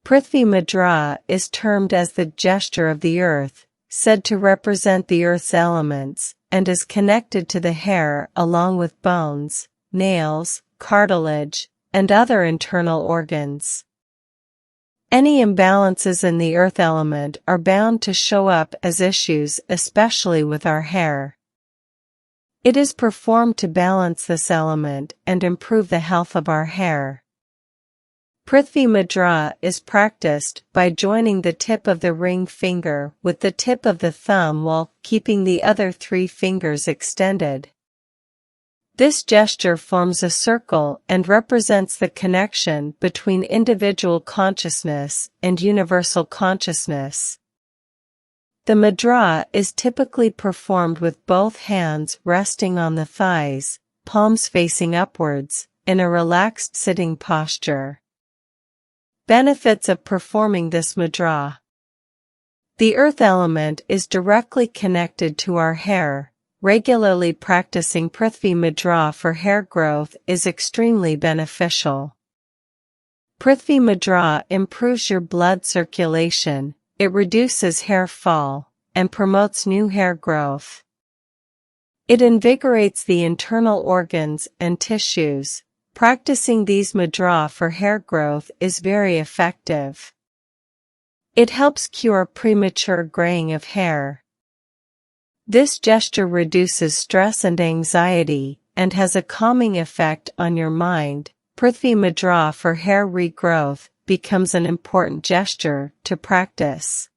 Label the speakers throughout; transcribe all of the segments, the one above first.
Speaker 1: Prithvi Mudra is termed as the gesture of the earth, said to represent the earth's elements, and is connected to the hair along with bones, nails, cartilage, and other internal organs. Any imbalances in the earth element are bound to show up as issues, especially with our hair. It is performed to balance this element and improve the health of our hair. Prithvi Mudra is practiced by joining the tip of the ring finger with the tip of the thumb while keeping the other 3 fingers extended. This gesture forms a circle and represents the connection between individual consciousness and universal consciousness. The mudra is typically performed with both hands resting on the thighs, palms facing upwards, in a relaxed sitting posture. Benefits of performing this mudra. The earth element is directly connected to our hair. Regularly practicing Prithvi Mudra for hair growth is extremely beneficial. Prithvi Mudra improves your blood circulation, it reduces hair fall, and promotes new hair growth. It invigorates the internal organs and tissues. Practicing these mudra for hair growth is very effective. It helps cure premature graying of hair. This gesture reduces stress and anxiety, and has a calming effect on your mind. Prithvi Mudra for hair regrowth becomes an important gesture to practice.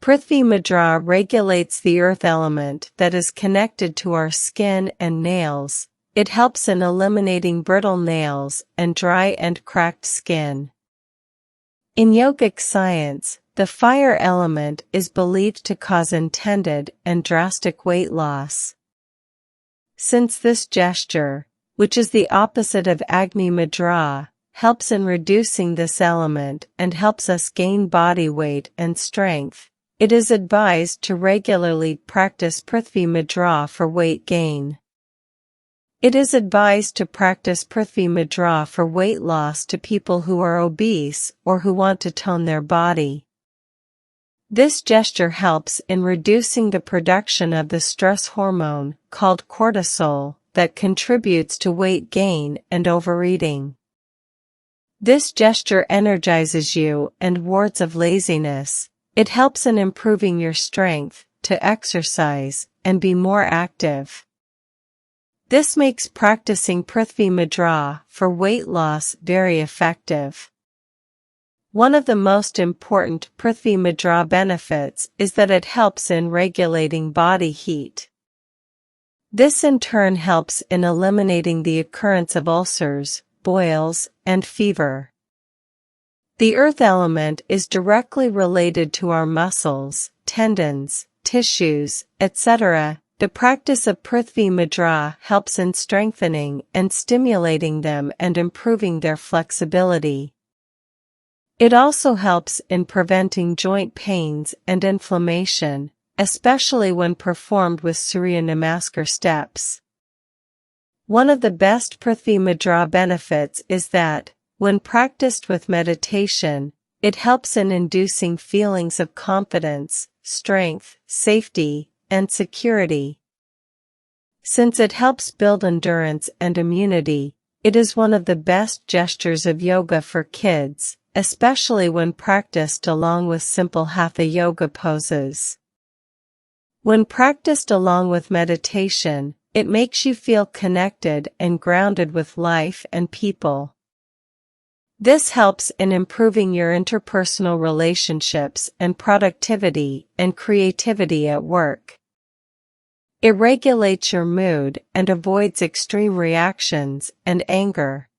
Speaker 1: Prithvi Mudra regulates the earth element that is connected to our skin and nails. It helps in eliminating brittle nails and dry and cracked skin. In yogic science, the fire element is believed to cause intended and drastic weight loss. Since this gesture, which is the opposite of Agni Mudra, helps in reducing this element and helps us gain body weight and strength, it is advised to regularly practice Prithvi Mudra for weight gain. It is advised to practice Prithvi Mudra for weight loss to people who are obese or who want to tone their body. This gesture helps in reducing the production of the stress hormone, called cortisol, that contributes to weight gain and overeating. This gesture energizes you and wards of laziness. It helps in improving your strength, to exercise, and be more active. This makes practicing Prithvi Mudra for weight loss very effective. One of the most important Prithvi Mudra benefits is that it helps in regulating body heat. This in turn helps in eliminating the occurrence of ulcers, boils, and fever. The earth element is directly related to our muscles, tendons, tissues, etc. The practice of Prithvi Mudra helps in strengthening and stimulating them and improving their flexibility. It also helps in preventing joint pains and inflammation, especially when performed with Surya Namaskar steps. One of the best Prithvi Mudra benefits is that, when practiced with meditation, it helps in inducing feelings of confidence, strength, safety, and security. Since it helps build endurance and immunity, it is one of the best gestures of yoga for kids, especially when practiced along with simple hatha yoga poses. When practiced along with meditation, it makes you feel connected and grounded with life and people. This helps in improving your interpersonal relationships and productivity and creativity at work. It regulates your mood and avoids extreme reactions and anger.